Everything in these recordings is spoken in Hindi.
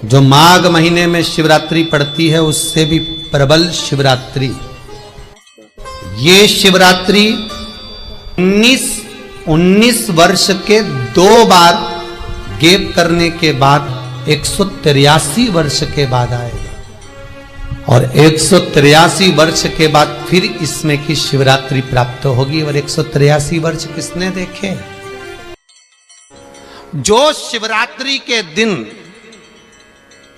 जो माघ महीने में शिवरात्रि पड़ती है उससे भी प्रबल शिवरात्रि। ये शिवरात्रि 19 वर्ष के 2 बार गैप करने के बाद 183 वर्ष के बाद आएगा और 183 वर्ष के बाद फिर इसमें की शिवरात्रि प्राप्त होगी। और 183 वर्ष किसने देखे? जो शिवरात्रि के दिन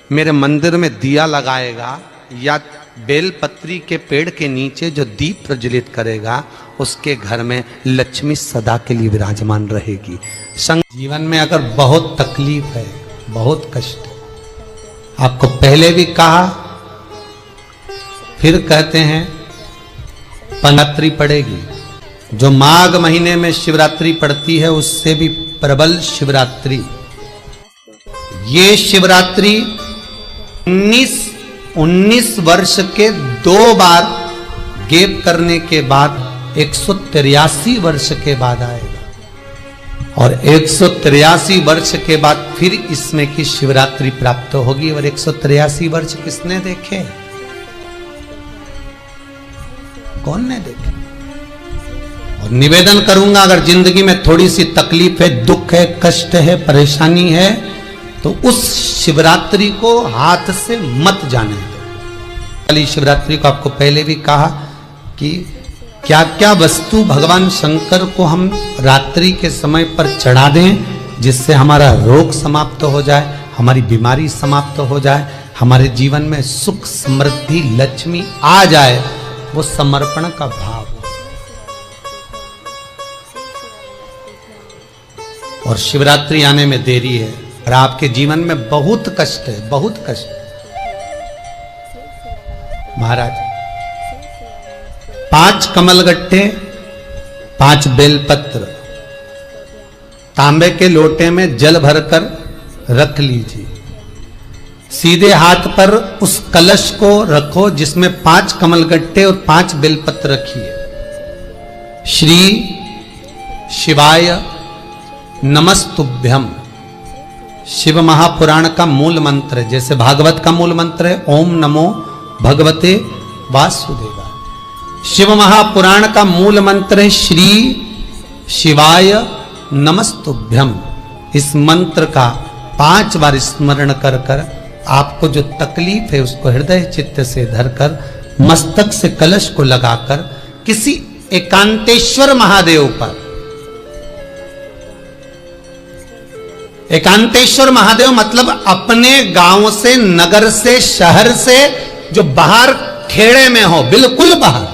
मेरे मंदिर में दिया लगाएगा या बेलपत्री के पेड़ के नीचे जो दीप प्रज्वलित करेगा उसके घर में लक्ष्मी सदा के लिए विराजमान रहेगी। जीवन में अगर बहुत तकलीफ है, बहुत कष्ट है, आपको पहले भी कहा फिर कहते हैं, शिवरात्रि पड़ेगी। जो माघ महीने में शिवरात्रि पड़ती है उससे भी प्रबल शिवरात्रि। ये शिवरात्रि 19 वर्ष के 2 बार गैप करने के बाद 183 वर्ष के बाद आएगा और 183 वर्ष के बाद फिर इसमें की शिवरात्रि प्राप्त होगी। और 183 वर्ष किसने देखे? कौन ने देखे? और निवेदन करूंगा, अगर जिंदगी में थोड़ी सी तकलीफ है, दुख है, कष्ट है, परेशानी है, तो उस शिवरात्रि को हाथ से मत जाने दो। कल शिवरात्रि को आपको पहले भी कहा कि क्या क्या वस्तु भगवान शंकर को हम रात्रि के समय पर चढ़ा दें जिससे हमारा रोग समाप्त हो जाए, हमारी बीमारी समाप्त हो जाए, हमारे जीवन में सुख समृद्धि लक्ष्मी आ जाए। वो समर्पण का भाव। और शिवरात्रि आने में देरी है और आपके जीवन में बहुत कष्ट है, बहुत कष्ट। महाराज 5 कमलगट्टे, 5 बेलपत्र तांबे के लोटे में जल भरकर रख लीजिए। सीधे हाथ पर उस कलश को रखो जिसमें 5 कमलगट्टे और 5 बेलपत्र रखिए। श्री शिवाय नमस्तुभ्यम शिव महापुराण का मूल मंत्र है, जैसे भागवत का मूल मंत्र है ओम नमो भगवते वासुदेवाय। शिव महापुराण का मूल मंत्र है श्री शिवाय नमस्तुभ्यम। इस मंत्र का 5 बार स्मरण कर कर आपको जो तकलीफ है उसको हृदय चित्त से धरकर मस्तक से कलश को लगाकर किसी एकांतेश्वर महादेव पर, एकांतेश्वर महादेव मतलब अपने गांव से, नगर से, शहर से जो बाहर खेड़े में हो, बिल्कुल बाहर,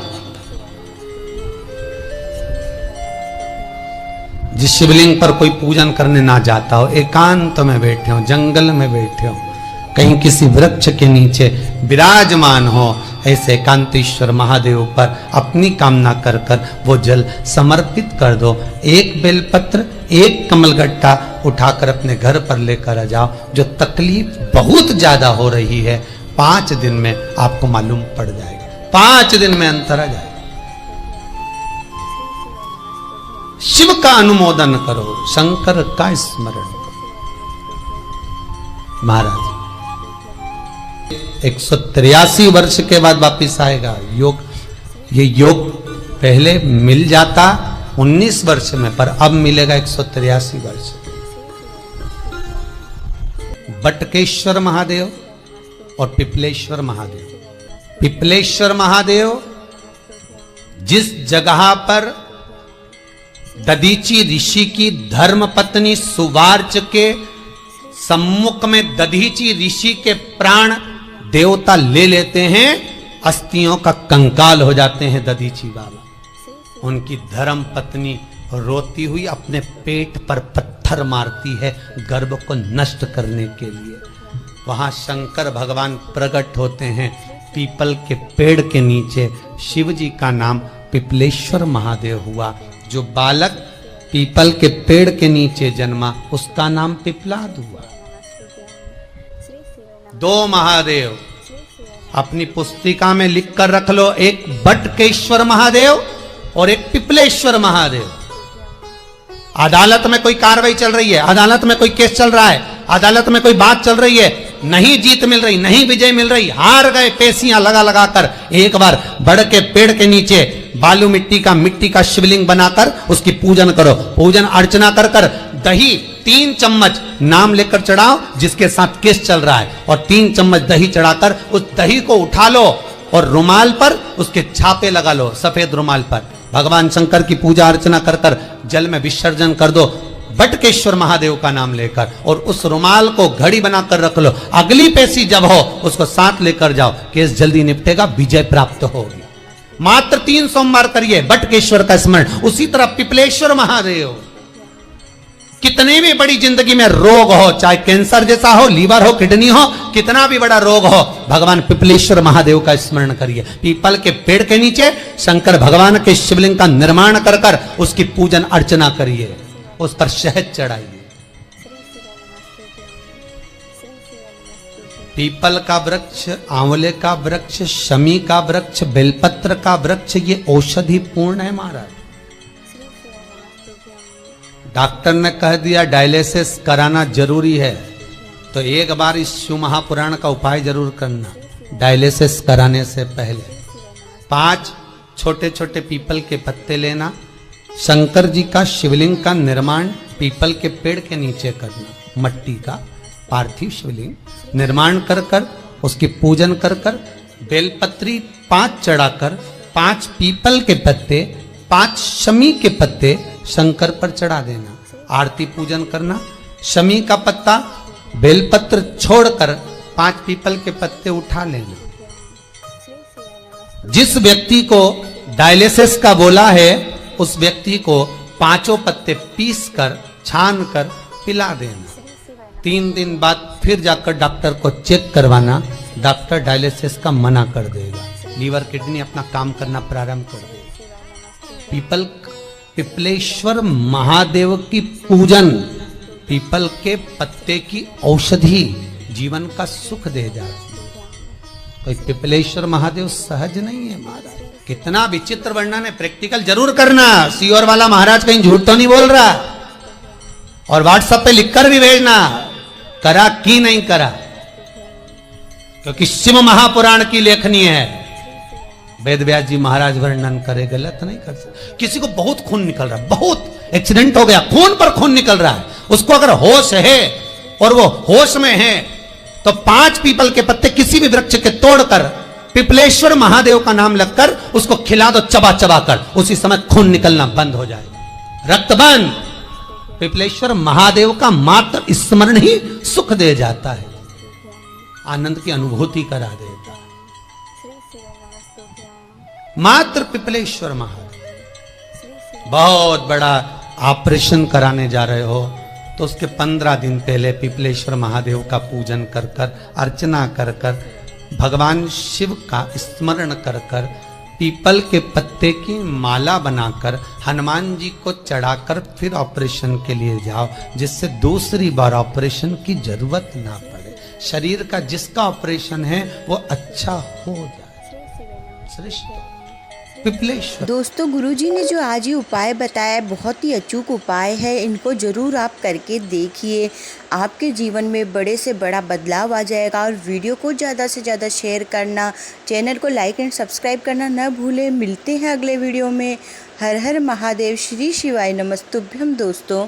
जिस शिवलिंग पर कोई पूजन करने ना जाता हो, एकांत में बैठे हो, जंगल में बैठे हो, कहीं किसी वृक्ष के नीचे विराजमान हो, ऐसे एकांतेश्वर महादेव पर अपनी कामना कर कर वो जल समर्पित कर दो। 1 बेलपत्र, 1 कमलगट्टा उठाकर अपने घर पर लेकर आ जाओ। जो तकलीफ बहुत ज्यादा हो रही है 5 दिन में आपको मालूम पड़ जाएगा, 5 दिन में अंतर आ जाएगा। शिव का अनुमोदन करो, शंकर का स्मरण करो। महाराज 183 वर्ष के बाद वापिस आएगा योग। ये योग पहले मिल जाता 19 वर्ष में, पर अब मिलेगा 183 वर्ष। बटकेश्वर महादेव और पिपलेश्वर महादेव। पिपलेश्वर महादेव जिस जगह पर दधीची ऋषि की धर्म पत्नी सुवार्च के सम्मुख में दधीची ऋषि के प्राण देवता ले लेते हैं, अस्थियों का कंकाल हो जाते हैं दधीची बाबा। उनकी धर्म पत्नी रोती हुई अपने पेट पर पत्थर मारती है गर्भ को नष्ट करने के लिए। वहां शंकर भगवान प्रकट होते हैं पीपल के पेड़ के नीचे। शिव जी का नाम पिपलेश्वर महादेव हुआ। जो बालक पीपल के पेड़ के नीचे जन्मा उसका नाम पिपलाद हुआ। 2 महादेव अपनी पुस्तिका में लिख कर रख लो, एक बटकेश्वर महादेव और एक पिपलेश्वर महादेव। अदालत में कोई कार्रवाई चल रही है, अदालत में कोई केस चल रहा है, अदालत में कोई बात चल रही है, नहीं जीत मिल रही, नहीं विजय मिल रही, हार गए, पेशियां लगा लगा कर, एक बार बड़ के पेड़ के नीचे बालू मिट्टी का शिवलिंग बनाकर उसकी पूजन करो। पूजन अर्चना कर कर दही 3 चम्मच नाम लेकर चढ़ाओ जिसके साथ केस चल रहा है, और 3 चम्मच दही चढ़ाकर उस दही को उठा लो और रुमाल पर उसके छापे लगा लो, सफेद रुमाल पर। भगवान शंकर की पूजा अर्चना कर कर जल में विसर्जन कर दो बटकेश्वर महादेव का नाम लेकर, और उस रुमाल को घड़ी बनाकर रख लो। अगली पेशी जब हो उसको साथ लेकर जाओ, केस जल्दी निपटेगा, विजय प्राप्त होगी। मात्र 3 सोमवार करिए बटकेश्वर का स्मरण। उसी तरह पिपलेश्वर महादेव, कितने भी बड़ी जिंदगी में रोग हो, चाहे कैंसर जैसा हो, लीवर हो, किडनी हो, कितना भी बड़ा रोग हो, भगवान पिपलेश्वर महादेव का स्मरण करिए। पीपल के पेड़ के नीचे शंकर भगवान के शिवलिंग का निर्माण कर कर उसकी पूजन अर्चना करिए, उस पर शहद चढ़ाइए। पीपल का वृक्ष, आंवले का वृक्ष, शमी का वृक्ष, बेलपत्र का वृक्ष, ये औषधि पूर्ण है महाराज। डॉक्टर ने कह दिया डायलिसिस कराना जरूरी है, तो एक बार इस शिव महापुराण का उपाय जरूर करना। डायलिसिस कराने से पहले 5 छोटे छोटे पीपल के पत्ते लेना, शंकर जी का शिवलिंग का निर्माण पीपल के पेड़ के नीचे करना, मट्टी का पार्थिव शिवलिंग निर्माण कर कर उसकी पूजन कर कर बेलपत्री 5 चढ़ाकर 5 पीपल के पत्ते, 5 शमी के पत्ते शंकर पर चढ़ा देना, आरती पूजन करना। शमी का पत्ता बेलपत्र छोड़कर 5 पीपल के पत्ते उठा लेना। जिस व्यक्ति को डायलिसिस का बोला है उस व्यक्ति को 5 पत्ते पीस कर छान कर पिला देना। 3 दिन बाद फिर जाकर डॉक्टर को चेक करवाना, डॉक्टर डायलिसिस का मना कर देगा, लीवर किडनी अपना काम करना प्रारंभ कर देगा। पिपलेश्वर महादेव की पूजन, पीपल के पत्ते की औषधि जीवन का सुख दे जाती है। तो पिपलेश्वर महादेव सहज नहीं है महाराज, कितना विचित्र वर्णन है। प्रैक्टिकल जरूर करना, सीओर वाला महाराज कहीं झूठ तो नहीं बोल रहा, और व्हाट्सएप पे लिखकर भी भेजना करा कि नहीं करा, क्योंकि शिव महापुराण की लेखनी है। वेद व्यास जी महाराज वर्णन करे, गलत नहीं कर सकते। किसी को बहुत खून निकल रहा है, बहुत एक्सीडेंट हो गया, खून पर खून निकल रहा है, उसको अगर होश है और वो होश में है तो 5 पीपल के पत्ते किसी भी वृक्ष के तोड़कर पिपलेश्वर महादेव का नाम लगकर उसको खिला दो चबा चबा कर, उसी समय खून निकलना बंद हो जाए, रक्त बंद। पिपलेश्वर महादेव का मात्र स्मरण ही सुख दे जाता है, आनंद की अनुभूति करा देता है। मात्र पिपलेश्वर महादेव। बहुत बड़ा ऑपरेशन कराने जा रहे हो तो उसके 15 दिन पहले पिपलेश्वर महादेव का पूजन कर कर, अर्चना कर कर, भगवान शिव का स्मरण कर कर, पीपल के पत्ते की माला बनाकर हनुमान जी को चढ़ाकर फिर ऑपरेशन के लिए जाओ, जिससे दूसरी बार ऑपरेशन की जरूरत ना पड़े। शरीर का जिसका ऑपरेशन है वो अच्छा हो जाए। श्रेष्ठ दोस्तों, गुरुजी ने जो आज ये उपाय बताया बहुत ही अचूक उपाय है, इनको ज़रूर आप करके देखिए, आपके जीवन में बड़े से बड़ा बदलाव आ जाएगा। और वीडियो को ज़्यादा से ज़्यादा शेयर करना, चैनल को लाइक एंड सब्सक्राइब करना न भूलें। मिलते हैं अगले वीडियो में। हर हर महादेव, श्री शिवाय नमस्तुभ्यम दोस्तों।